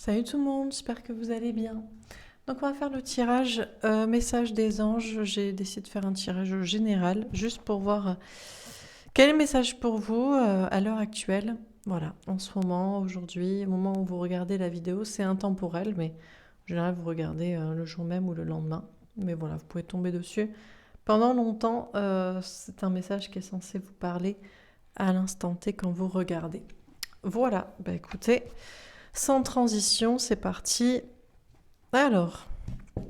Salut tout le monde, j'espère que vous allez bien. Donc on va faire le tirage message des anges. J'ai décidé de faire un tirage général, juste pour voir quel est le message pour vous à l'heure actuelle. Voilà, en ce moment, aujourd'hui, au moment où vous regardez la vidéo, c'est intemporel, mais en général vous regardez le jour même ou le lendemain. Mais voilà, vous pouvez tomber dessus. Pendant longtemps, c'est un message qui est censé vous parler à l'instant T quand vous regardez. Voilà, bah écoutez, sans transition, c'est parti. Alors, on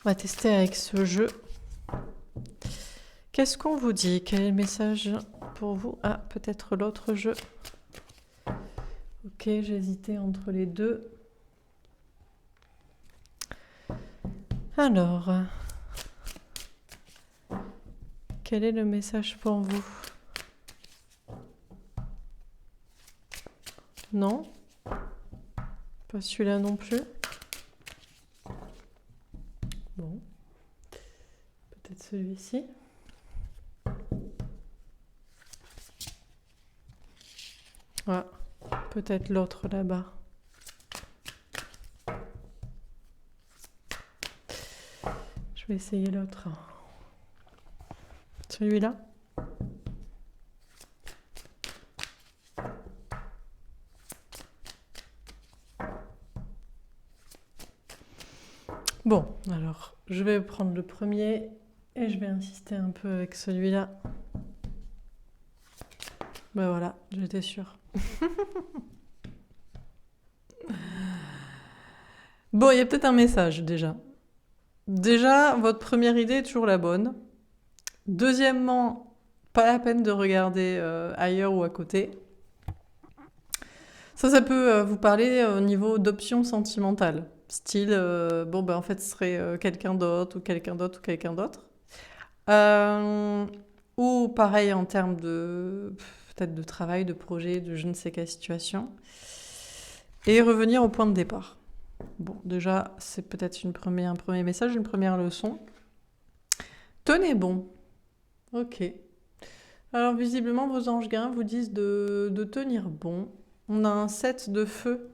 va tester avec ce jeu. Qu'est-ce qu'on vous dit? Quel est le message pour vous? Ah, peut-être l'autre jeu. Ok, j'ai hésité entre les deux. Alors, quel est le message pour vous? Non? Pas celui-là non plus? Bon. Peut-être celui-ci? Ah, peut-être l'autre là-bas. Je vais essayer l'autre. Celui-là? Bon, alors, je vais prendre le premier et je vais insister un peu avec celui-là. Ben voilà, j'étais sûre. Bon, il y a peut-être un message déjà. Déjà, votre première idée est toujours la bonne. Deuxièmement, pas la peine de regarder ailleurs ou à côté. Ça peut vous parler au niveau d'options sentimentales. Style, bon, ben en fait, ce serait quelqu'un d'autre ou quelqu'un d'autre ou quelqu'un d'autre. Ou pareil en termes de peut-être de travail, de projet, de je ne sais quelle situation. Et revenir au point de départ. Bon, déjà, c'est peut-être un premier message, une première leçon. Tenez bon. Ok. Alors, visiblement, vos anges gardiens vous disent de tenir bon. On a un 7 de feu,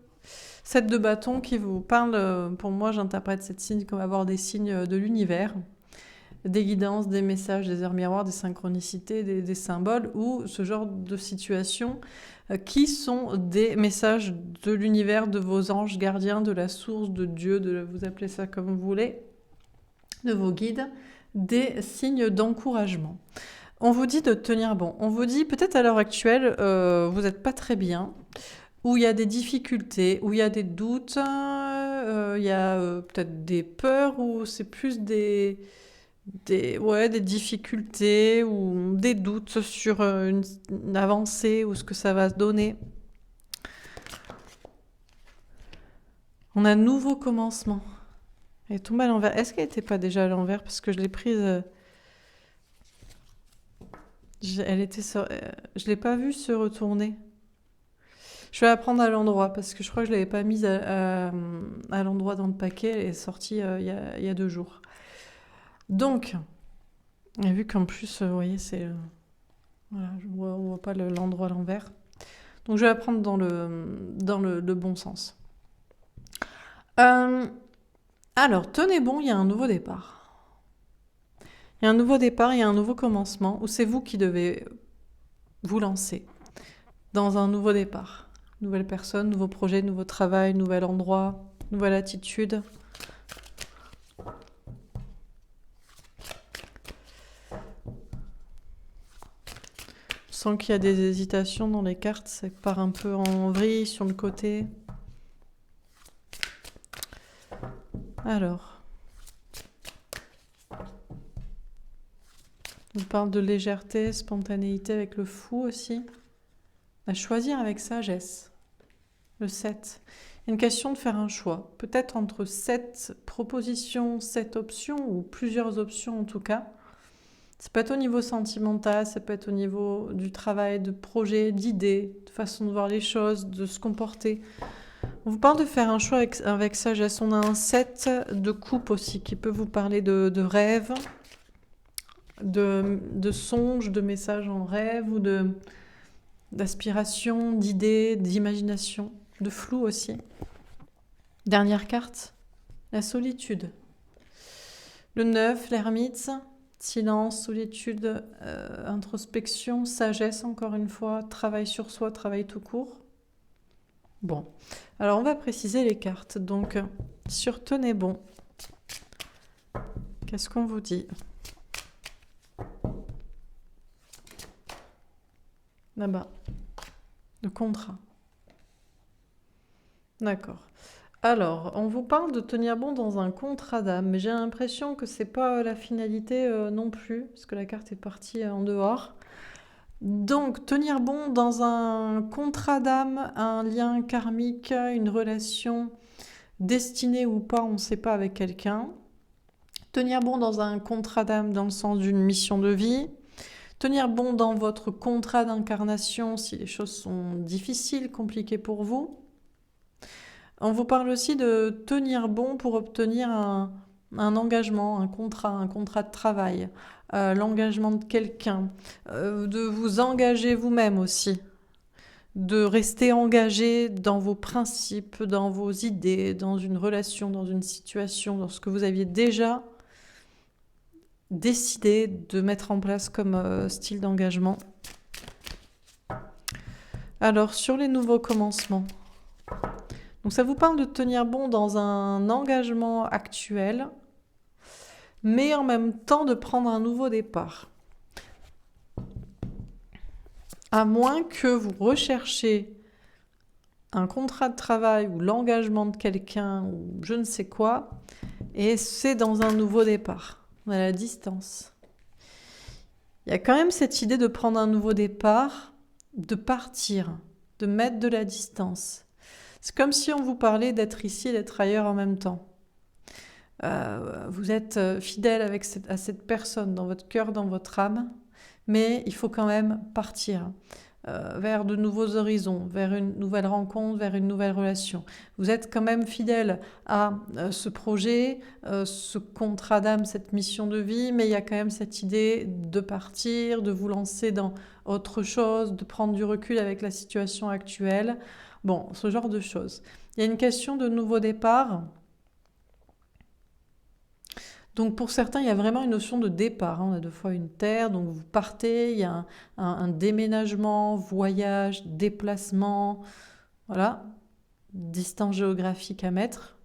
7 de bâton qui vous parle. Pour moi, j'interprète cette signe comme avoir des signes de l'univers, des guidances, des messages, des heures miroirs, des synchronicités, des symboles, ou ce genre de situations qui sont des messages de l'univers, de vos anges gardiens, de la source, de Dieu, vous appelez ça comme vous voulez, de vos guides, des signes d'encouragement. On vous dit de tenir bon. On vous dit peut-être à l'heure actuelle, vous n'êtes pas très bien, où il y a des difficultés, où il y a des doutes, il y a peut-être des peurs, ou c'est plus des difficultés ou des doutes sur une avancée ou ce que ça va se donner. On a un nouveau commencement. Elle est tombée à l'envers. Est-ce qu'elle n'était pas déjà à l'envers? Parce que je l'ai prise... je ne l'ai pas vue se retourner. Je vais la prendre à l'endroit parce que je crois que je ne l'avais pas mise à l'endroit dans le paquet. Elle est sortie il y a 2 jours. Donc, et vu qu'en plus, vous voyez, c'est... voilà, on voit pas l'endroit à l'envers. Donc je vais la prendre dans le bon sens. Alors, tenez bon, il y a un nouveau départ. Il y a un nouveau départ, il y a un nouveau commencement, où c'est vous qui devez vous lancer dans un nouveau départ. Nouvelle personne, nouveau projet, nouveau travail, nouvel endroit, nouvelle attitude. Je sens qu'il y a des hésitations dans les cartes, ça part un peu en vrille sur le côté. Alors, on parle de légèreté, spontanéité avec le fou aussi. À choisir avec sagesse. Le 7. Il y a une question de faire un choix. Peut-être entre 7 propositions, 7 options, ou plusieurs options en tout cas. Ça peut être au niveau sentimental, ça peut être au niveau du travail, de projet, d'idées, de façon de voir les choses, de se comporter. On vous parle de faire un choix avec sagesse. On a un 7 de coupe aussi qui peut vous parler de rêves, de songes, de messages en rêve ou d'aspiration, d'idées, d'imagination, de flou aussi. Dernière carte, la solitude. Le 9, l'ermite, silence, solitude, introspection, sagesse encore une fois, travail sur soi, travail tout court. Bon, alors on va préciser les cartes. Donc, sur tenez bon, qu'est-ce qu'on vous dit? Là-bas, le contrat. D'accord. Alors, on vous parle de tenir bon dans un contrat d'âme, mais j'ai l'impression que c'est pas la finalité non plus, parce que la carte est partie en dehors. Donc, tenir bon dans un contrat d'âme, un lien karmique, une relation destinée ou pas, on ne sait pas, avec quelqu'un. Tenir bon dans un contrat d'âme dans le sens d'une mission de vie. Tenir bon dans votre contrat d'incarnation si les choses sont difficiles, compliquées pour vous. On vous parle aussi de tenir bon pour obtenir un engagement, un contrat de travail, l'engagement de quelqu'un, de vous engager vous-même aussi, de rester engagé dans vos principes, dans vos idées, dans une relation, dans une situation, dans ce que vous aviez déjà décidé de mettre en place comme style d'engagement. Alors, sur les nouveaux commencements, donc ça vous parle de tenir bon dans un engagement actuel, mais en même temps de prendre un nouveau départ. À moins que vous recherchiez un contrat de travail ou l'engagement de quelqu'un ou je ne sais quoi, et c'est dans un nouveau départ, à la distance. Il y a quand même cette idée de prendre un nouveau départ, de partir, de mettre de la distance. C'est comme si on vous parlait d'être ici et d'être ailleurs en même temps. Vous êtes fidèle à cette personne dans votre cœur, dans votre âme, mais il faut quand même partir vers de nouveaux horizons, vers une nouvelle rencontre, vers une nouvelle relation. Vous êtes quand même fidèle à ce projet, ce contrat d'âme, cette mission de vie, mais il y a quand même cette idée de partir, de vous lancer dans autre chose, de prendre du recul avec la situation actuelle. Bon, ce genre de choses. Il y a une question de nouveau départ. Donc pour certains, il y a vraiment une notion de départ. On a 2 fois une terre, donc vous partez, il y a un déménagement, voyage, déplacement, voilà, distance géographique à mettre.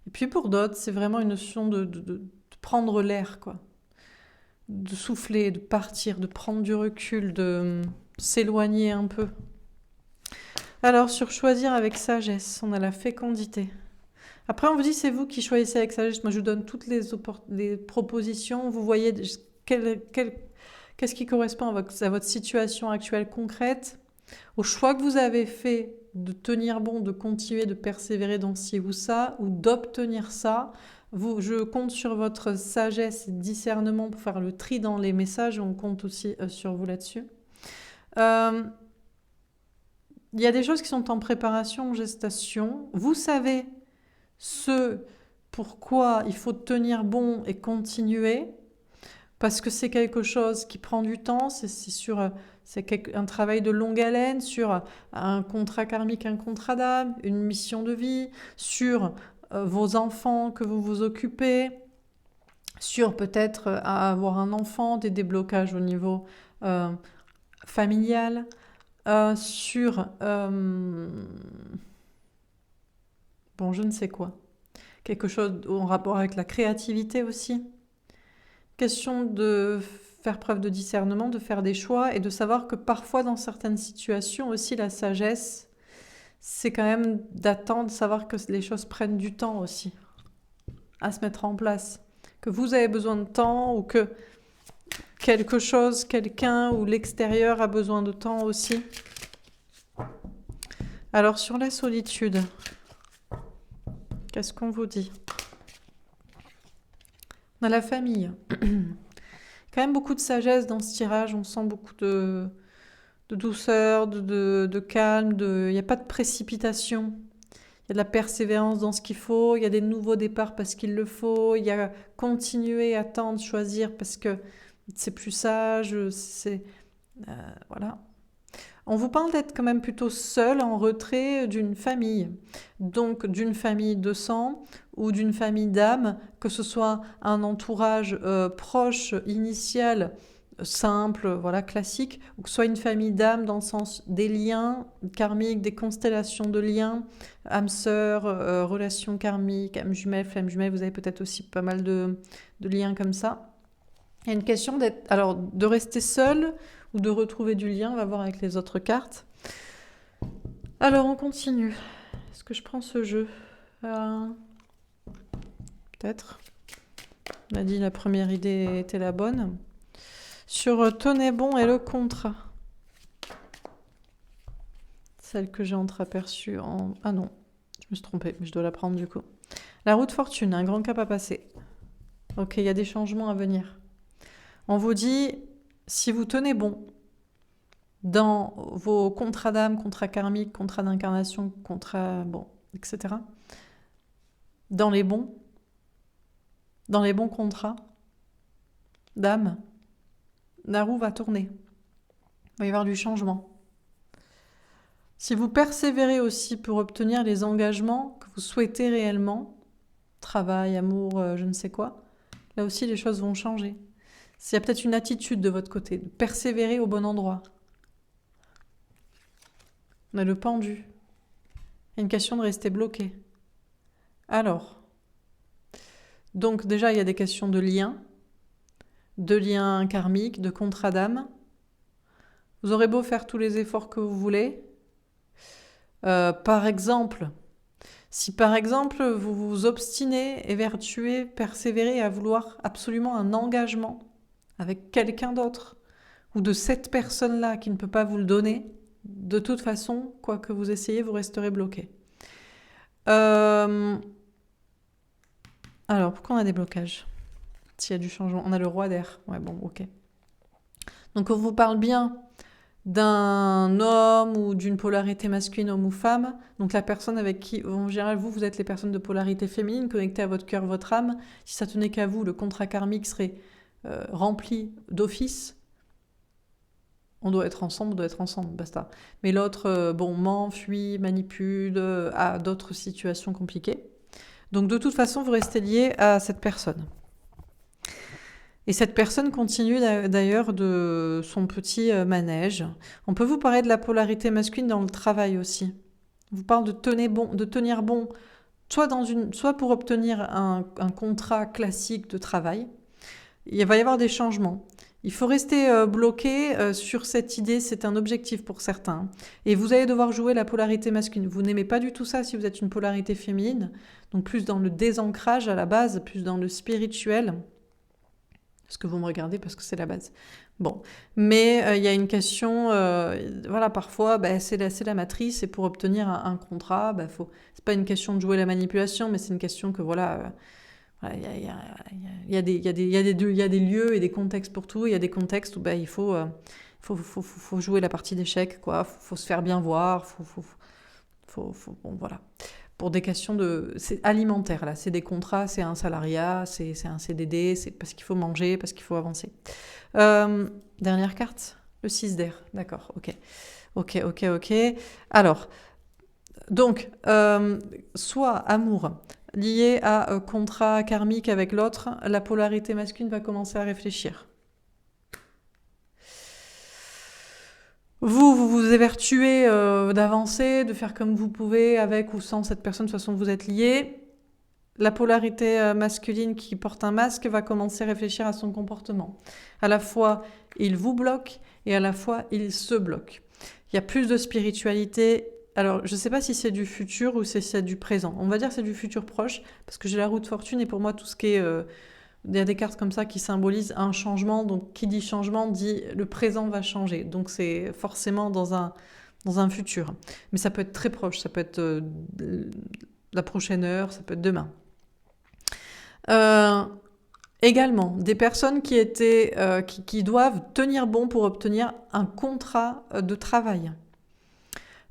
Et puis pour d'autres, c'est vraiment une notion de prendre l'air, quoi. De souffler, de partir, de prendre du recul, de s'éloigner un peu. Alors, sur choisir avec sagesse, on a la fécondité. Après, on vous dit, c'est vous qui choisissez avec sagesse. Moi, je vous donne toutes les propositions. Vous voyez qu'est-ce qui correspond à votre situation actuelle concrète, au choix que vous avez fait de tenir bon, de continuer, de persévérer dans ci ou ça, ou d'obtenir ça. Je compte sur votre sagesse et discernement pour faire le tri dans les messages. On compte aussi sur vous là-dessus. Il y a des choses qui sont en préparation, en gestation. Vous savez ce pourquoi il faut tenir bon et continuer, parce que c'est quelque chose qui prend du temps, c'est un travail de longue haleine sur un contrat karmique, un contrat d'âme, une mission de vie, sur vos enfants que vous vous occupez, sur peut-être avoir un enfant, des déblocages au niveau familial, sur bon, je ne sais quoi. Quelque chose en rapport avec la créativité aussi. Question de faire preuve de discernement, de faire des choix et de savoir que parfois dans certaines situations aussi la sagesse, c'est quand même d'attendre, de savoir que les choses prennent du temps aussi à se mettre en place. Que vous avez besoin de temps ou que quelque chose, quelqu'un ou l'extérieur a besoin de temps aussi. Alors sur la solitude, qu'est-ce qu'on vous dit? On a la famille. Quand même beaucoup de sagesse dans ce tirage. On sent beaucoup de douceur, de calme. Il n'y a pas de précipitation. Il y a de la persévérance dans ce qu'il faut. Il y a des nouveaux départs parce qu'il le faut. Il y a continuer, attendre, choisir parce que c'est plus sage. Voilà. On vous parle d'être quand même plutôt seul, en retrait d'une famille. Donc d'une famille de sang ou d'une famille d'âme, que ce soit un entourage proche, initial, simple, voilà, classique, ou que ce soit une famille d'âme dans le sens des liens karmiques, des constellations de liens, âme-sœur, relations karmiques, âme jumelle, flamme jumelle, vous avez peut-être aussi pas mal de liens comme ça. Il y a une question alors, de rester seul ou de retrouver du lien, on va voir avec les autres cartes. Alors, on continue. Est-ce que je prends ce jeu Peut-être. On a dit la première idée était la bonne. Sur tenez bon et le contrat. Celle que j'ai entreaperçue en... Ah non, je me suis trompée, mais je dois la prendre du coup. La roue de fortune, un grand cap à passer. Ok, il y a des changements à venir. On vous dit, si vous tenez bon dans vos contrats d'âme, contrats karmiques, contrats d'incarnation, contrats, bon, etc. Dans les bons contrats d'âme, la roue va tourner. Il va y avoir du changement. Si vous persévérez aussi pour obtenir les engagements que vous souhaitez réellement, travail, amour, je ne sais quoi, là aussi les choses vont changer. S'il y a peut-être une attitude de votre côté, de persévérer au bon endroit. On a le pendu. Il y a une question de rester bloqué. Alors, donc déjà il y a des questions de liens karmiques, de contrat d'âme. Vous aurez beau faire tous les efforts que vous voulez. Par exemple, si par exemple vous vous obstinez, évertuez, persévérez à vouloir absolument un engagement avec quelqu'un d'autre, ou de cette personne-là qui ne peut pas vous le donner, de toute façon, quoi que vous essayez, vous resterez bloqué. Alors, pourquoi on a des blocages ? S'il y a du changement, on a le roi d'air. Ouais, bon, ok. Donc, on vous parle bien d'un homme ou d'une polarité masculine, homme ou femme. Donc, la personne avec qui, en général, vous êtes les personnes de polarité féminine, connectées à votre cœur, votre âme. Si ça tenait qu'à vous, le contrat karmique serait rempli d'office. On doit être ensemble, basta. Mais l'autre, ment, fuit, manipule, a d'autres situations compliquées. Donc de toute façon, vous restez lié à cette personne. Et cette personne continue d'ailleurs de son petit manège. On peut vous parler de la polarité masculine dans le travail aussi. On vous parle de tenir bon, soit pour obtenir un contrat classique de travail. Il va y avoir des changements. Il faut rester bloqué sur cette idée, c'est un objectif pour certains. Et vous allez devoir jouer la polarité masculine. Vous n'aimez pas du tout ça si vous êtes une polarité féminine, donc plus dans le désancrage à la base, plus dans le spirituel. Est-ce que vous me regardez parce que c'est la base. Bon, mais il y a une question, voilà, parfois, c'est la matrice, et pour obtenir un contrat, c'est pas une question de jouer la manipulation, mais c'est une question que, voilà... Il y a des lieux et des contextes pour tout. Il y a des contextes où il faut jouer la partie d'échec, quoi. Faut se faire bien voir. Bon, voilà. Pour des questions c'est alimentaire, là. C'est des contrats, c'est un salariat, c'est un CDD, c'est parce qu'il faut manger, parce qu'il faut avancer. Dernière carte, le 6 d'air. D'accord, ok. Alors, donc, soit amour lié à contrat karmique avec l'autre, la polarité masculine va commencer à réfléchir. Vous évertuez d'avancer, de faire comme vous pouvez, avec ou sans cette personne, de toute façon vous êtes liés. La polarité masculine qui porte un masque va commencer à réfléchir à son comportement. À la fois, il vous bloque et à la fois, il se bloque. Il y a plus de spiritualité. Alors, je ne sais pas si c'est du futur ou si c'est du présent. On va dire que c'est du futur proche, parce que j'ai la roue de fortune, et pour moi, tout ce qui est... il y a des cartes comme ça qui symbolisent un changement. Donc, qui dit changement dit le présent va changer. Donc, c'est forcément dans un futur. Mais ça peut être très proche. Ça peut être la prochaine heure, ça peut être demain. Également, des personnes qui doivent tenir bon pour obtenir un contrat de travail.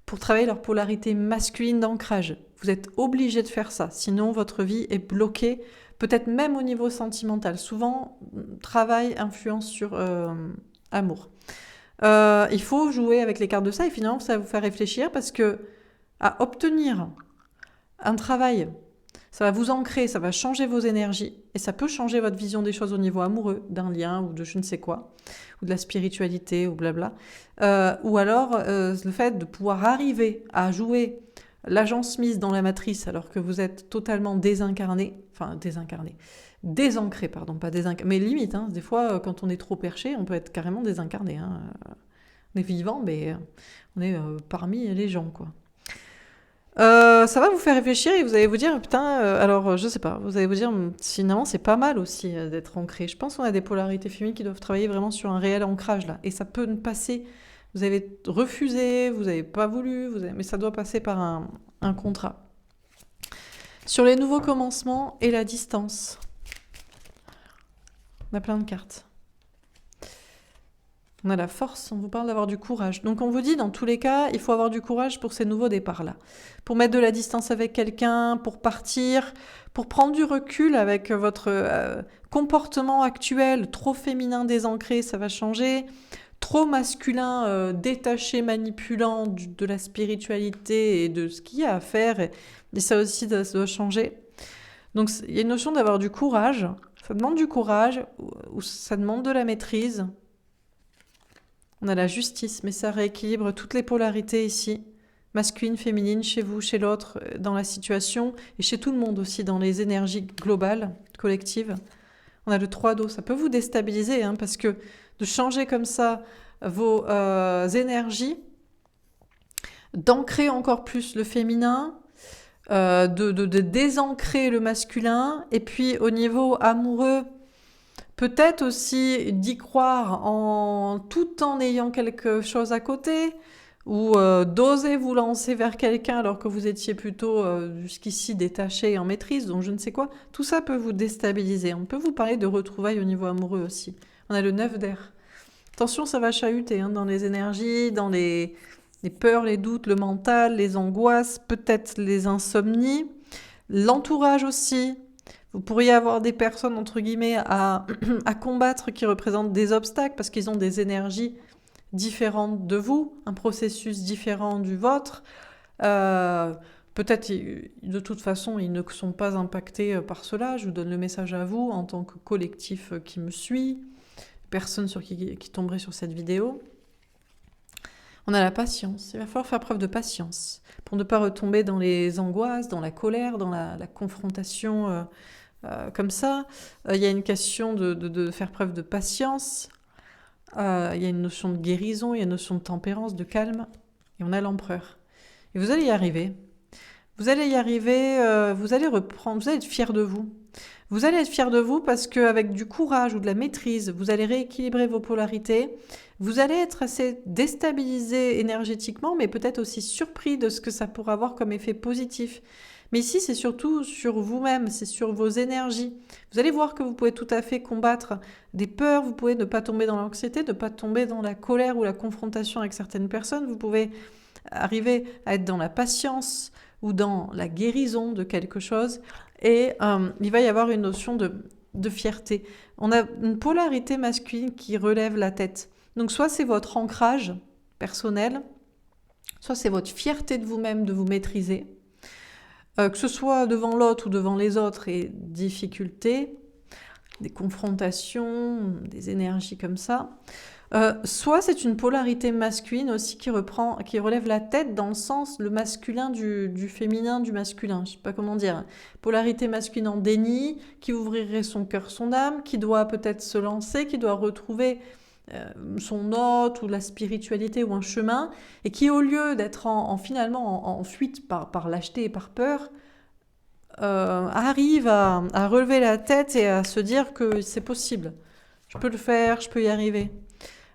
Pour travailler leur polarité masculine d'ancrage. Vous êtes obligé de faire ça, sinon votre vie est bloquée, peut-être même au niveau sentimental. Souvent, travail influence sur amour. Il faut jouer avec les cartes de ça et finalement ça va vous faire réfléchir parce que à obtenir un travail, ça va vous ancrer, ça va changer vos énergies et ça peut changer votre vision des choses au niveau amoureux, d'un lien ou de je ne sais quoi, ou de la spiritualité ou blabla. Ou alors le fait de pouvoir arriver à jouer l'agent Smith dans la matrice alors que vous êtes totalement désancré, pardon, pas désincarné, mais limite, hein, des fois quand on est trop perché, on peut être carrément désincarné. Hein. On est vivant, mais on est parmi les gens, quoi. Ça va vous faire réfléchir et vous allez vous dire, putain, alors je sais pas, vous allez vous dire, finalement c'est pas mal aussi d'être ancré. Je pense qu'on a des polarités féminines qui doivent travailler vraiment sur un réel ancrage là. Et ça peut ne passer, vous avez refusé, vous n'avez pas voulu, mais ça doit passer par un contrat. Sur les nouveaux commencements et la distance, on a plein de cartes. On a la force, on vous parle d'avoir du courage. Donc on vous dit, dans tous les cas, il faut avoir du courage pour ces nouveaux départs-là. Pour mettre de la distance avec quelqu'un, pour partir, pour prendre du recul avec votre comportement actuel, trop féminin désancré, ça va changer. Trop masculin, détaché, manipulant de la spiritualité et de ce qu'il y a à faire. Et ça aussi, ça doit changer. Donc il y a une notion d'avoir du courage. Ça demande du courage, ou ça demande de la maîtrise. On a la justice, mais ça rééquilibre toutes les polarités ici, masculine, féminine, chez vous, chez l'autre, dans la situation, et chez tout le monde aussi, dans les énergies globales, collectives. On a le 3 d'eau, ça peut vous déstabiliser, hein, parce que de changer comme ça vos énergies, d'ancrer encore plus le féminin, de désancrer le masculin, et puis au niveau amoureux, peut-être aussi d'y croire tout en ayant quelque chose à côté, ou d'oser vous lancer vers quelqu'un alors que vous étiez plutôt jusqu'ici détaché et en maîtrise, donc je ne sais quoi. Tout ça peut vous déstabiliser. On peut vous parler de retrouvailles au niveau amoureux aussi. On a le 9 d'air. Attention, ça va chahuter hein, dans les énergies, dans les peurs, les doutes, le mental, les angoisses, peut-être les insomnies, l'entourage aussi. Vous pourriez avoir des personnes, entre guillemets, à combattre qui représentent des obstacles parce qu'ils ont des énergies différentes de vous, un processus différent du vôtre. Peut-être, de toute façon, ils ne sont pas impactés par cela. Je vous donne le message à vous en tant que collectif qui me suit, personne qui tomberait sur cette vidéo. On a la patience. Il va falloir faire preuve de patience pour ne pas retomber dans les angoisses, dans la colère, dans la confrontation comme ça. Il y a une question de faire preuve de patience. Il y a une notion de guérison, il y a une notion de tempérance, de calme. Et on a l'empereur. Et vous allez y arriver. Vous allez y arriver, vous allez reprendre, vous allez être fiers de vous. Vous allez être fiers de vous parce qu'avec du courage ou de la maîtrise, vous allez rééquilibrer vos polarités. Vous allez être assez déstabilisé énergétiquement, mais peut-être aussi surpris de ce que ça pourra avoir comme effet positif. Mais ici, c'est surtout sur vous-même, c'est sur vos énergies. Vous allez voir que vous pouvez tout à fait combattre des peurs, vous pouvez ne pas tomber dans l'anxiété, ne pas tomber dans la colère ou la confrontation avec certaines personnes. Vous pouvez arriver à être dans la patience ou dans la guérison de quelque chose. Et il va y avoir une notion de fierté. On a une polarité masculine qui relève la tête. Donc soit c'est votre ancrage personnel, soit c'est votre fierté de vous-même, de vous maîtriser. Que ce soit devant l'autre ou devant les autres et difficultés, des confrontations, des énergies comme ça. Soit c'est une polarité masculine aussi qui relève la tête dans le sens le masculin du féminin, du masculin, je sais pas comment dire. Polarité masculine en déni, qui ouvrirait son cœur, son âme, qui doit peut-être se lancer, qui doit retrouver son hôte ou la spiritualité ou un chemin, et qui au lieu d'être finalement en fuite par lâcheté et par peur, arrive à relever la tête et à se dire que c'est possible. Je peux le faire, je peux y arriver.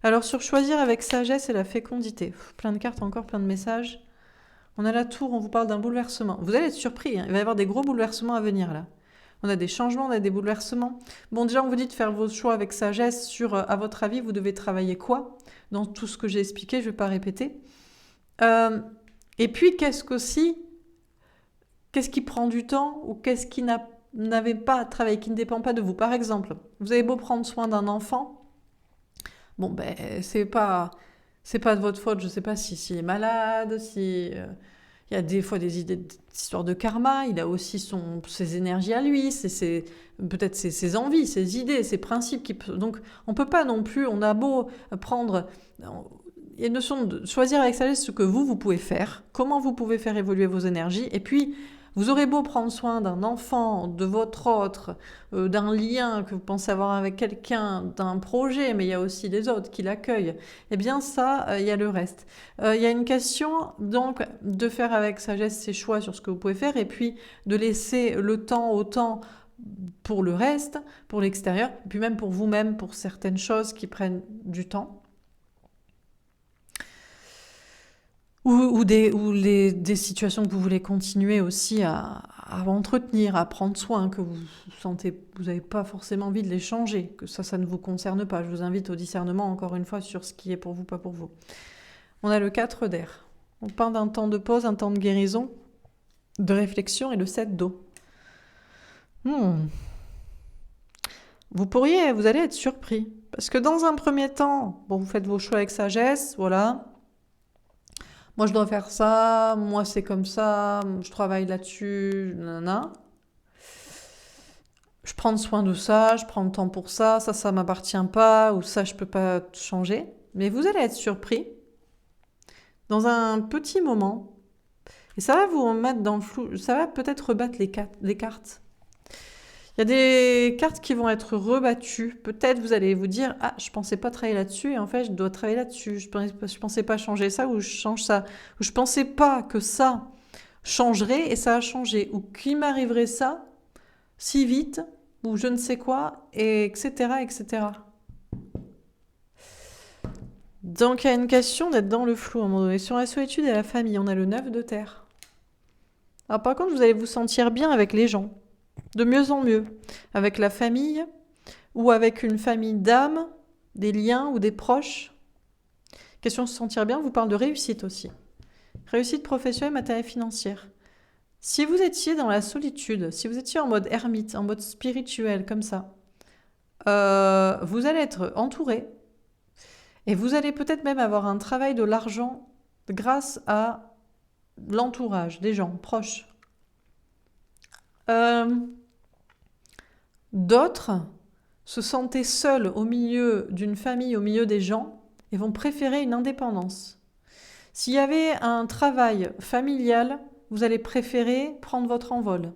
Alors sur choisir avec sagesse et la fécondité, plein de cartes encore, plein de messages. On a la tour, on vous parle d'un bouleversement. Vous allez être surpris, hein, il va y avoir des gros bouleversements à venir là. On a des changements, on a des bouleversements. Bon, déjà on vous dit de faire vos choix avec sagesse sur, à votre avis, vous devez travailler quoi dans tout ce que j'ai expliqué, je ne vais pas répéter. Et puis qu'est-ce qui prend du temps ou qu'est-ce qui n'avait pas à travailler, qui ne dépend pas de vous. Par exemple, vous avez beau prendre soin d'un enfant, bon ben c'est pas C'est pas de votre faute, je sais pas s'il est malade, si... il y a des fois des histoires de karma, il a aussi ses énergies à lui, peut-être ses envies, ses idées, ses principes. Donc on peut pas non plus, on a beau prendre... Il y a une notion de choisir avec sagesse ce que vous pouvez faire, comment vous pouvez faire évoluer vos énergies, et puis vous aurez beau prendre soin d'un enfant, de votre autre, d'un lien que vous pensez avoir avec quelqu'un, d'un projet, mais il y a aussi les autres qui l'accueillent, eh bien ça, il y a le reste. Il y a une question donc de faire avec sagesse ses choix sur ce que vous pouvez faire, et puis de laisser le temps au temps pour le reste, pour l'extérieur, et puis même pour vous-même, pour certaines choses qui prennent du temps. Ou des situations que vous voulez continuer aussi à entretenir, à prendre soin, que vous sentez, vous n'avez pas forcément envie de les changer, que ça ne vous concerne pas. Je vous invite au discernement, encore une fois, sur ce qui est pour vous, pas pour vous. On a le 4 d'air. On parle d'un temps de pause, un temps de guérison, de réflexion et le 7 d'eau. Vous allez être surpris. Parce que dans un premier temps, bon, vous faites vos choix avec sagesse, voilà. Moi, je dois faire ça, moi, c'est comme ça, je travaille là-dessus, nanana. Je prends soin de ça, je prends le temps pour ça, ça m'appartient pas, ou ça, je peux pas changer. Mais vous allez être surpris dans un petit moment, et ça va vous mettre dans le flou, ça va peut-être rebattre les cartes. Il y a des cartes qui vont être rebattues. Peut-être vous allez vous dire « Ah, je pensais pas travailler là-dessus et en fait, je dois travailler là-dessus. Je pensais pas changer ça ou je change ça. Ou je pensais pas que ça changerait et ça a changé. Ou qu'il m'arriverait ça si vite ou je ne sais quoi, et etc. etc. » Donc, il y a une question d'être dans le flou à un moment donné. Sur la solitude et la famille, on a le 9 de terre. Alors par contre, vous allez vous sentir bien avec les gens. De mieux en mieux, avec la famille ou avec une famille d'âme, des liens ou des proches. Question de se sentir bien, vous parle de réussite aussi. Réussite professionnelle, matérielle, financière. Si vous étiez dans la solitude, si vous étiez en mode ermite, en mode spirituel, comme ça, vous allez être entouré et vous allez peut-être même avoir un travail de l'argent grâce à l'entourage des gens proches. D'autres se sentaient seuls au milieu d'une famille, au milieu des gens, et vont préférer une indépendance. S'il y avait un travail familial, vous allez préférer prendre votre envol.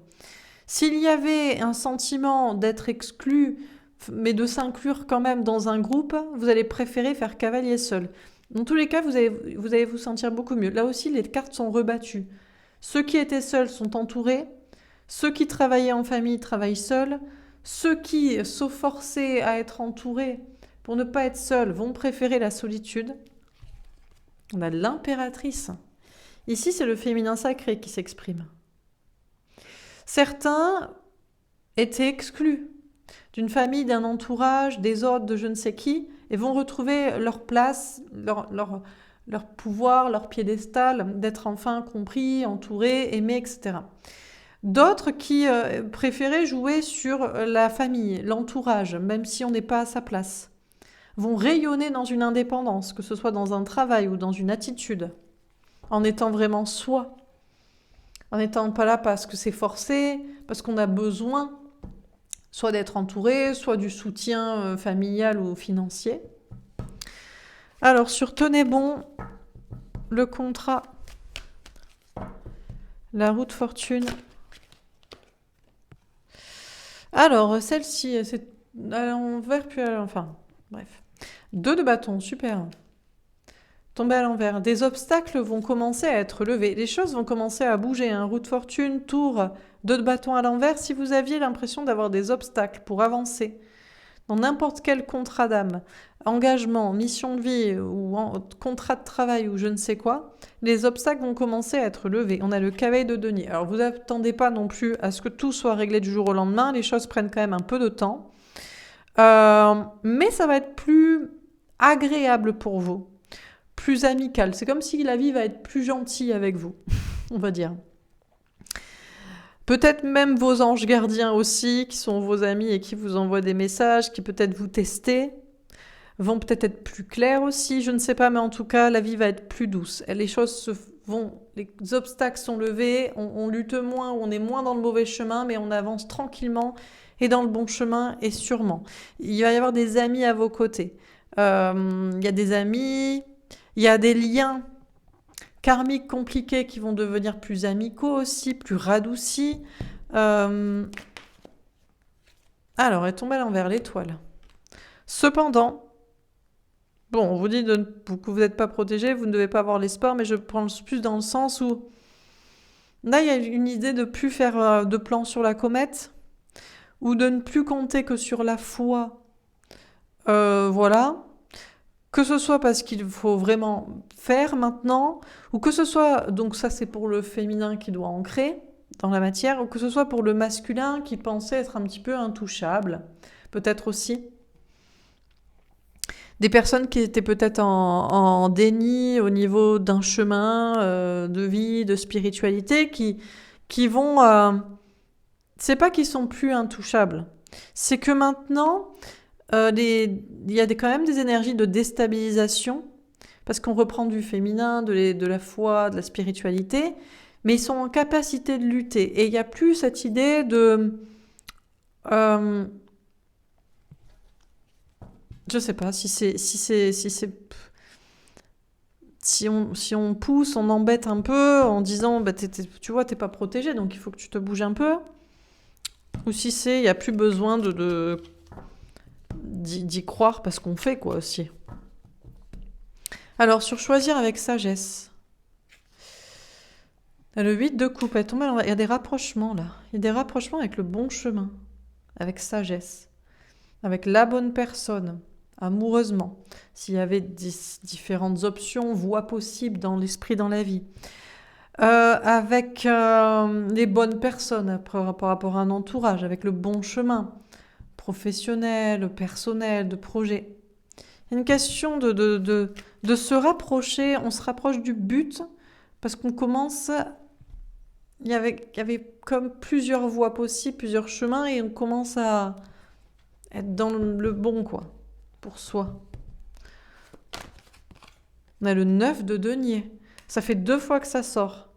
S'il y avait un sentiment d'être exclu, mais de s'inclure quand même dans un groupe, vous allez préférer faire cavalier seul. Dans tous les cas, vous allez vous sentir beaucoup mieux. Là aussi, les cartes sont rebattues. Ceux qui étaient seuls sont entourés. Ceux qui travaillaient en famille travaillent seuls. Ceux qui sont forcés à être entourés pour ne pas être seuls vont préférer la solitude. On a l'impératrice. Ici, c'est le féminin sacré qui s'exprime. Certains étaient exclus d'une famille, d'un entourage, des autres, de je ne sais qui, et vont retrouver leur place, leur pouvoir, leur piédestal, d'être enfin compris, entourés, aimés, etc. D'autres qui préféraient jouer sur la famille, l'entourage, même si on n'est pas à sa place, vont rayonner dans une indépendance, que ce soit dans un travail ou dans une attitude, en étant vraiment soi, en n'étant pas là parce que c'est forcé, parce qu'on a besoin soit d'être entouré, soit du soutien familial ou financier. Alors, sur Tenez bon, le contrat, la roue de fortune. Alors, celle-ci, c'est à l'envers, puis à l'envers. Enfin, bref. 2 de bâton, super. Tomber à l'envers. Des obstacles vont commencer à être levés. Les choses vont commencer à bouger. Roue de fortune, tour, 2 de bâton à l'envers. Si vous aviez l'impression d'avoir des obstacles pour avancer dans n'importe quel contrat d'âme, engagement, mission de vie ou contrat de travail ou je ne sais quoi, les obstacles vont commencer à être levés. On a le cavalier de denier. Alors vous n'attendez pas non plus à ce que tout soit réglé du jour au lendemain. Les choses prennent quand même un peu de temps. Mais ça va être plus agréable pour vous, plus amical. C'est comme si la vie va être plus gentille avec vous, on va dire. Peut-être même vos anges gardiens aussi, qui sont vos amis et qui vous envoient des messages, qui peut-être vous tester. vont peut-être être plus claires aussi, je ne sais pas, mais en tout cas, la vie va être plus douce. Les les obstacles sont levés, on lutte moins, on est moins dans le mauvais chemin, mais on avance tranquillement et dans le bon chemin et sûrement. Il va y avoir des amis à vos côtés. Il y a des amis, il y a des liens karmiques compliqués qui vont devenir plus amicaux aussi, plus radoucis. Alors, elle tombe à l'envers, l'étoile. Cependant, bon, on vous dit que vous n'êtes pas protégé, vous ne devez pas avoir l'espoir, mais je prends plus dans le sens où là, il y a une idée de plus faire de plan sur la comète ou de ne plus compter que sur la foi. Voilà. Que ce soit parce qu'il faut vraiment faire maintenant, ou que ce soit, donc ça c'est pour le féminin qui doit ancrer dans la matière, ou que ce soit pour le masculin qui pensait être un petit peu intouchable, peut-être aussi. Des personnes qui étaient peut-être en déni au niveau d'un chemin de vie, de spiritualité, qui vont... c'est pas qu'ils sont plus intouchables, c'est que maintenant, il y a quand même des énergies de déstabilisation, parce qu'on reprend du féminin, de la foi, de la spiritualité, mais ils sont en capacité de lutter. Et il n'y a plus cette idée de... je sais pas si on pousse, on embête un peu en disant bah, tu vois, t'es pas protégé, donc il faut que tu te bouges un peu. Ou si il n'y a plus besoin d'y croire parce qu'on fait quoi aussi. Alors, sur choisir avec sagesse. Le 8 de coupe, il y a des rapprochements là. Il y a des rapprochements avec le bon chemin, avec sagesse, avec la bonne personne, amoureusement. S'il y avait différentes options, voies possibles dans l'esprit, dans la vie. Avec les bonnes personnes par rapport à un entourage, avec le bon chemin, professionnel, personnel, de projet. Il y a une question de se rapprocher, on se rapproche du but, parce qu'on commence... Il y avait comme plusieurs voies possibles, plusieurs chemins, et on commence à être dans le bon, quoi, pour soi. On a le 9 de denier. Ça fait 2 fois que ça sort.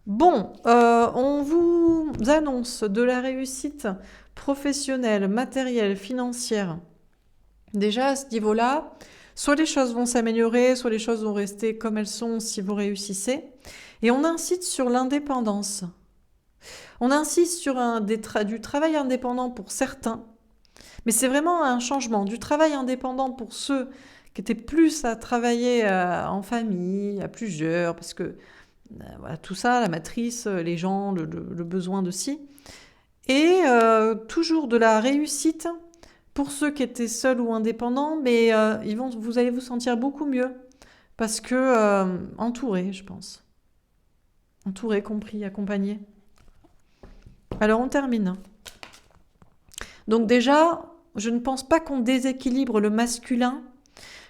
Bon, on vous annonce de la réussite professionnelle, matérielle, financière. Déjà, à ce niveau-là, soit les choses vont s'améliorer, soit les choses vont rester comme elles sont si vous réussissez. Et on incite sur l'indépendance. On insiste sur du travail indépendant pour certains, mais c'est vraiment un changement. Du travail indépendant pour ceux qui étaient plus à travailler en famille, à plusieurs, parce que voilà, tout ça, la matrice, les gens, le besoin de si. Et toujours de la réussite pour ceux qui étaient seuls ou indépendants, mais vous allez vous sentir beaucoup mieux, parce que entourés, je pense. Entourés, compris, accompagnés. Alors on termine. Donc déjà, je ne pense pas qu'on déséquilibre le masculin,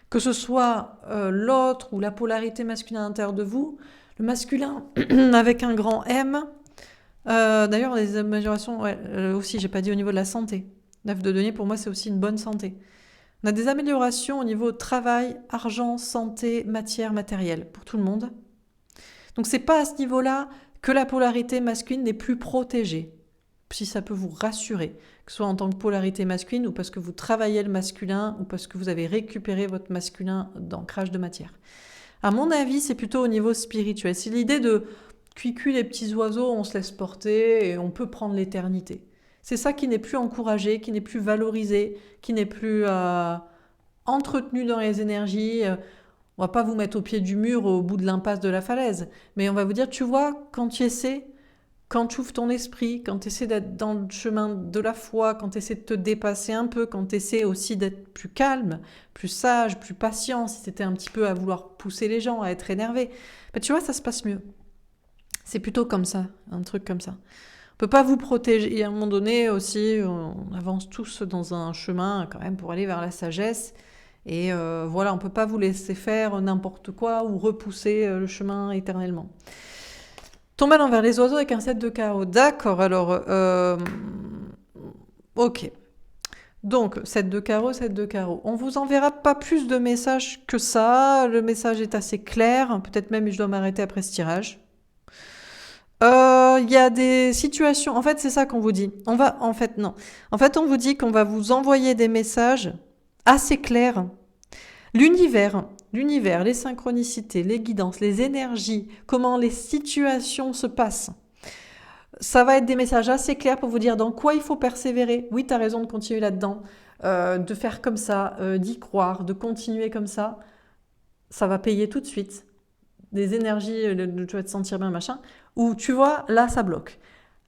que ce soit l'autre ou la polarité masculine à l'intérieur de vous. Le masculin avec un grand M. D'ailleurs, les améliorations, aussi, j'ai pas dit au niveau de la santé. 9 de denier, pour moi, c'est aussi une bonne santé. On a des améliorations au niveau travail, argent, santé, matière, matériel, pour tout le monde. Donc c'est pas à ce niveau-là que la polarité masculine n'est plus protégée. Si ça peut vous rassurer, que ce soit en tant que polarité masculine ou parce que vous travaillez le masculin ou parce que vous avez récupéré votre masculin d'ancrage de matière. À mon avis, c'est plutôt au niveau spirituel. C'est l'idée de cuicui les petits oiseaux, on se laisse porter et on peut prendre l'éternité. C'est ça qui n'est plus encouragé, qui n'est plus valorisé, qui n'est plus entretenu dans les énergies. On va pas vous mettre au pied du mur au bout de l'impasse de la falaise, mais on va vous dire, tu vois, quand tu essaies, quand tu ouvres ton esprit, quand tu essaies d'être dans le chemin de la foi, quand tu essaies de te dépasser un peu, quand tu essaies aussi d'être plus calme, plus sage, plus patient, si tu étais un petit peu à vouloir pousser les gens, à être énervé, ben, tu vois, ça se passe mieux. C'est plutôt comme ça, un truc comme ça. On peut pas vous protéger. Et à un moment donné aussi, on avance tous dans un chemin quand même pour aller vers la sagesse. Et voilà, on peut pas vous laisser faire n'importe quoi ou repousser le chemin éternellement. Tomber vers les oiseaux avec un 7 de carreau. D'accord, alors... ok. Donc, 7 de carreau, 7 de carreau. On vous enverra pas plus de messages que ça. Le message est assez clair. Peut-être même je dois m'arrêter après ce tirage. Il y a des situations. En fait, c'est ça qu'on vous dit. En fait, non. En fait, on vous dit qu'on va vous envoyer des messages assez clairs. L'univers, les synchronicités, les guidances, les énergies, comment les situations se passent. Ça va être des messages assez clairs pour vous dire dans quoi il faut persévérer. Oui, tu as raison de continuer là-dedans, de faire comme ça, d'y croire, de continuer comme ça. Ça va payer tout de suite. Des énergies, tu vas te sentir bien, machin. Ou tu vois, là, ça bloque.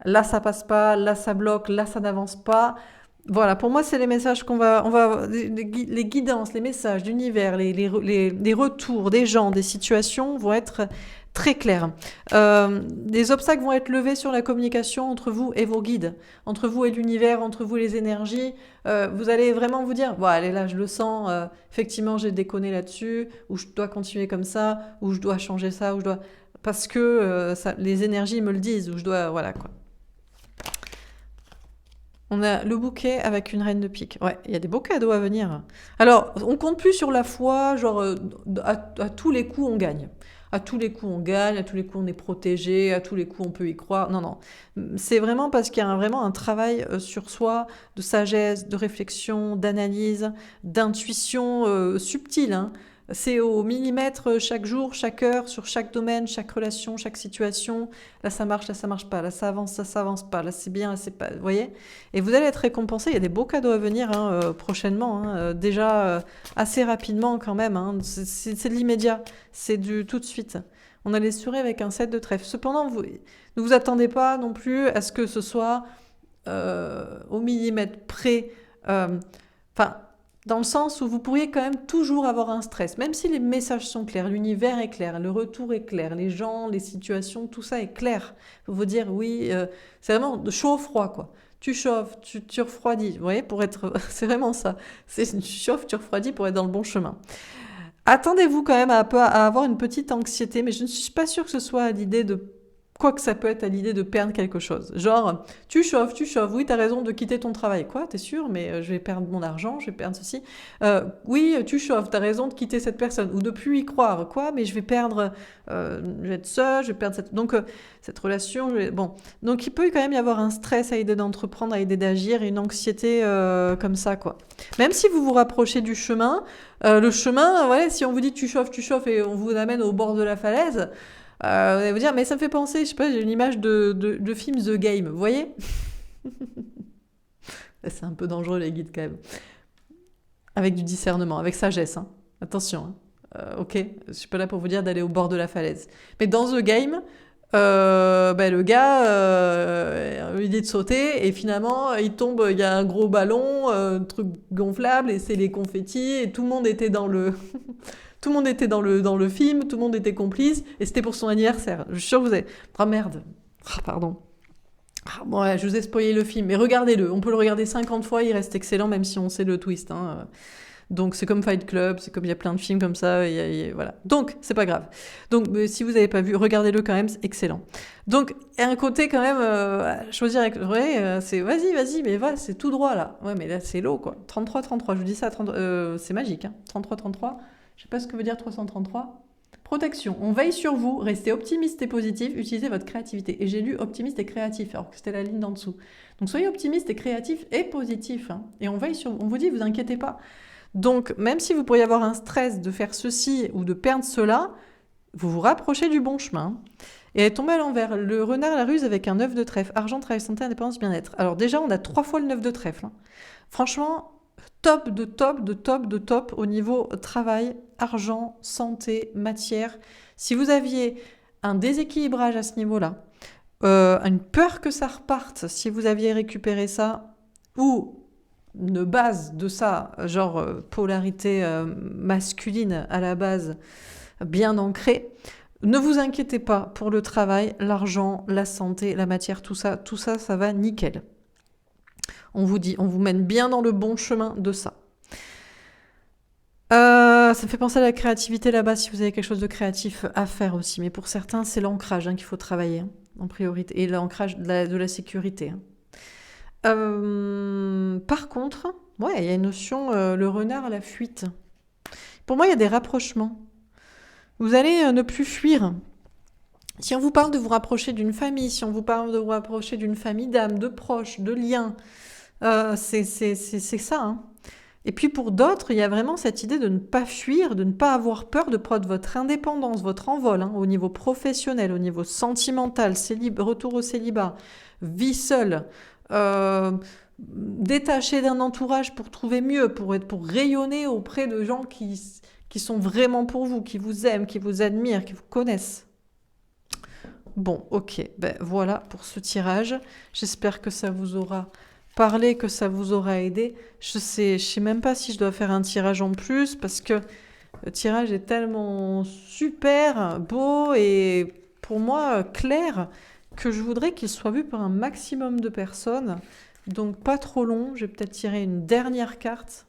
Là, ça passe pas, là, ça bloque, là, ça n'avance pas. Voilà, pour moi, c'est les messages les guidances, les messages d'univers, les retours des gens, des situations vont être très clairs. Des obstacles vont être levés sur la communication entre vous et vos guides, entre vous et l'univers, entre vous et les énergies. Vous allez vraiment vous dire, bon, allez, là, je le sens, effectivement, j'ai déconné là-dessus, ou je dois continuer comme ça, ou je dois changer ça, ou je dois... Parce que les énergies me le disent, ou je dois... Voilà, quoi. On a le bouquet avec une reine de pique. Ouais, il y a des beaux cadeaux à venir. Alors, on compte plus sur la foi, genre à tous les coups on gagne. À tous les coups on gagne, à tous les coups on est protégé, à tous les coups on peut y croire. Non, non. C'est vraiment parce qu'il y a vraiment un travail sur soi, de sagesse, de réflexion, d'analyse, d'intuition subtile, hein. C'est au millimètre chaque jour, chaque heure, sur chaque domaine, chaque relation, chaque situation. Là ça marche pas. Là ça avance pas. Là c'est bien, là c'est pas. Vous voyez? Et vous allez être récompensé. Il y a des beaux cadeaux à venir prochainement. Hein. Déjà assez rapidement quand même. Hein. C'est de l'immédiat. C'est du tout de suite. On a les souris avec un 7 de trèfle. Cependant, ne vous attendez pas non plus à ce que ce soit au millimètre près. Enfin, dans le sens où vous pourriez quand même toujours avoir un stress, même si les messages sont clairs, l'univers est clair, le retour est clair, les gens, les situations, tout ça est clair. Vous vous dire oui, c'est vraiment de chaud au froid quoi. Tu chauffes, tu refroidis, vous voyez, pour être, c'est vraiment ça. Tu chauffes, tu refroidis pour être dans le bon chemin. Attendez-vous quand même à avoir une petite anxiété, mais je ne suis pas sûre que ce soit à l'idée de quoi que ça peut être à l'idée de perdre quelque chose. Genre, tu chauffes, oui, t'as raison de quitter ton travail. Quoi, t'es sûr, mais je vais perdre mon argent, je vais perdre ceci. Oui, tu chauffes, t'as raison de quitter cette personne. Ou de plus y croire. Quoi, mais je vais perdre, je vais être seule, je vais perdre cette relation. Bon, donc il peut quand même y avoir un stress à l'idée d'entreprendre, à l'idée d'agir, et une anxiété comme ça, quoi. Même si vous vous rapprochez du chemin, le chemin, ouais, si on vous dit tu chauffes, et on vous amène au bord de la falaise, vous allez vous dire, mais ça me fait penser, je sais pas, j'ai une image de film The Game, vous voyez? C'est un peu dangereux les guides quand même. Avec du discernement, avec sagesse, hein. Attention, hein. Ok, je suis pas là pour vous dire d'aller au bord de la falaise. Mais dans The Game, le gars, il dit de sauter et finalement il tombe, il y a un gros ballon, un truc gonflable et c'est les confettis et tout le monde était dans le... Tout le monde était dans le film, tout le monde était complice, et c'était pour son anniversaire. Je suis sûre que vous avez... Ah merde. Ah pardon. Ah, bon, ouais, je vous ai spoilé le film, mais regardez-le. On peut le regarder 50 fois, il reste excellent, même si on sait le twist. Hein. Donc c'est comme Fight Club, c'est comme il y a plein de films comme ça, voilà. Donc c'est pas grave. Donc si vous n'avez pas vu, regardez-le quand même, c'est excellent. Donc il y a un côté quand même, choisir avec vrai, c'est vas-y, mais va, c'est tout droit là. Ouais, mais là c'est low quoi. 33, je vous dis ça, c'est magique. Hein. 33. Je sais pas ce que veut dire 333. Protection. On veille sur vous, restez optimiste et positif, utilisez votre créativité. Et j'ai lu optimiste et créatif, alors que c'était la ligne d'en dessous. Donc soyez optimiste et créatif et positif. Hein. Et on veille sur vous. On vous dit, vous inquiétez pas. Donc même si vous pourriez avoir un stress de faire ceci ou de perdre cela, vous vous rapprochez du bon chemin. Et elle est tombée à l'envers. Le renard la ruse avec un 9 de trèfle. Argent, travail, santé, indépendance, bien-être. Alors déjà, on a 3 fois le 9 de trèfle. Hein. Franchement... top de top au niveau travail, argent, santé, matière. Si vous aviez un déséquilibrage à ce niveau-là, une peur que ça reparte, si vous aviez récupéré ça, ou une base de ça, genre polarité masculine à la base, bien ancrée, ne vous inquiétez pas pour le travail, l'argent, la santé, la matière, tout ça, ça va nickel. On vous dit, on vous mène bien dans le bon chemin de ça. Ça me fait penser à la créativité là-bas, si vous avez quelque chose de créatif à faire aussi. Mais pour certains, c'est l'ancrage qu'il faut travailler en priorité. Et l'ancrage de la sécurité. Par contre, Ouais, il y a une notion, le renard à la fuite. Pour moi, il y a des rapprochements. Vous allez ne plus fuir. Si on vous parle de vous rapprocher d'une famille, si on vous parle de vous rapprocher d'une famille d'âmes, de proches, de liens, c'est ça. Hein. Et puis pour d'autres, il y a vraiment cette idée de ne pas fuir, de ne pas avoir peur de prendre votre indépendance, votre envol, hein, au niveau professionnel, au niveau sentimental, retour au célibat, vie seule, euh, détaché d'un entourage pour trouver mieux, pour rayonner auprès de gens qui sont vraiment pour vous, qui vous aiment, qui vous admirent, qui vous connaissent. Bon, ok, ben voilà pour ce tirage. J'espère que ça vous aura parlé, que ça vous aura aidé. Je sais même pas si je dois faire un tirage en plus parce que le tirage est tellement super beau et pour moi clair que je voudrais qu'il soit vu par un maximum de personnes. Donc pas trop long, je vais peut-être tirer une dernière carte.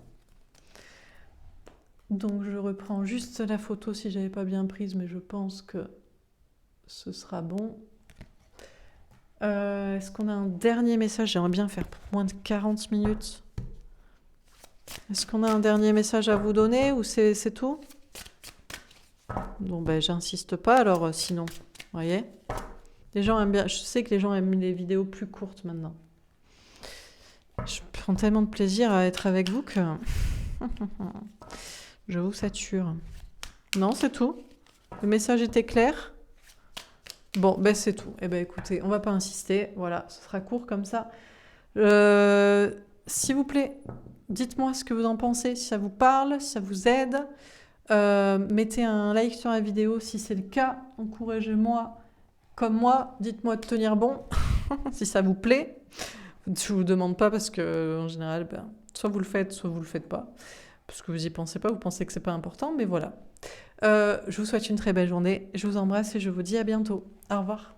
Donc je reprends juste la photo si j'avais pas bien prise, mais je pense que ce sera bon. Est-ce qu'on a un dernier message? J'aimerais bien faire pour moins de 40 minutes. Est-ce qu'on a un dernier message à vous donner ou c'est tout? Bon, ben j'insiste pas alors sinon. Vous voyez? Les gens aiment bien. Je sais que les gens aiment les vidéos plus courtes maintenant. Je prends tellement de plaisir à être avec vous que je vous sature. Non, c'est tout. Le message était clair. Bon, ben c'est tout. Eh ben écoutez, on va pas insister. Voilà, ce sera court comme ça. S'il vous plaît, dites-moi ce que vous en pensez, si ça vous parle, si ça vous aide. Mettez un like sur la vidéo si c'est le cas. Encouragez-moi comme moi. Dites-moi de tenir bon si ça vous plaît. Je vous demande pas parce que en général, ben, soit vous le faites, soit vous le faites pas. Parce que vous y pensez pas, vous pensez que c'est pas important, mais voilà. Je vous souhaite une très belle journée. Je vous embrasse et je vous dis à bientôt. Au revoir.